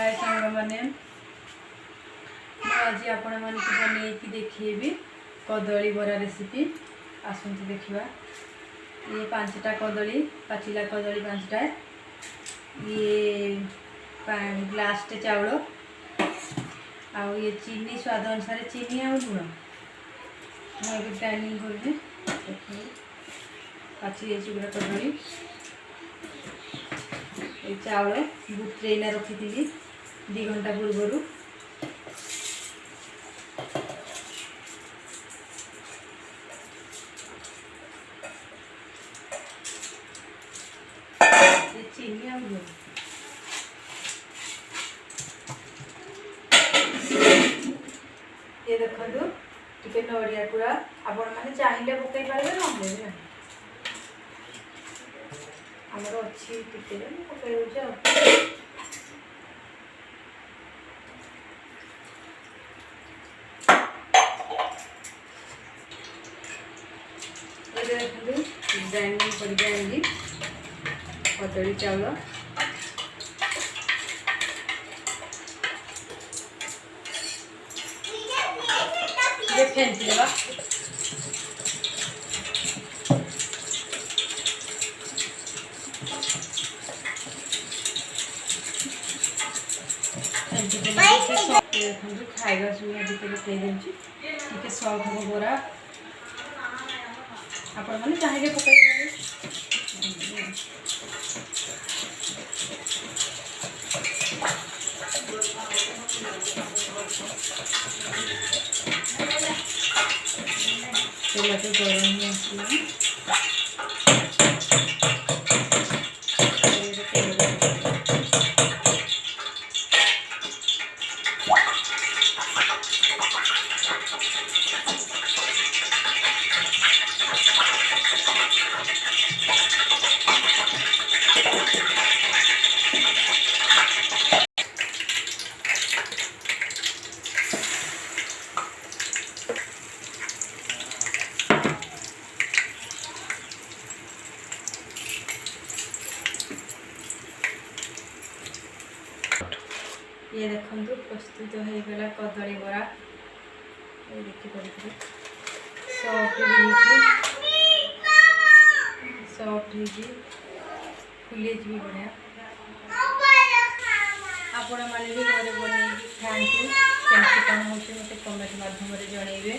हाय सांग मैंने आज आपण मान बन देखी कदली बरा रेसिपी आसती देखा। ये 5टा कदली पाचिला कदली 5टा, ये ग्लासटे चाउल आउ ये चीनी स्वाद अनुसार चीनी आ लुण मुझे ग्राइंडिंग कर पाची जाइए पूरा कदली। ये चाउल बुतरेना रखी थी 2 घंटा पूर्वर। चीनी आ ये देखो टे नड़िया पूरा आपण मैंने चाहिए पकई पारे ना आमर अच्छी टिके पकई देखो ग्राइंडिंग कर कदली चाउल फेंटी देवा। खाइबा सुविधा भितर पकई सफ्ट हम बरा आपण मैंने चाहिए पकई तेल तो गरम ही ये देखो प्रस्तुत हो गला कदली बरा। ये देखिए सॉफ्ट फुली जी बढ़िया। आपण मैंने भी घर बन खाँतु केमती कौन हो मत कमेंट माध्यम जनइबे।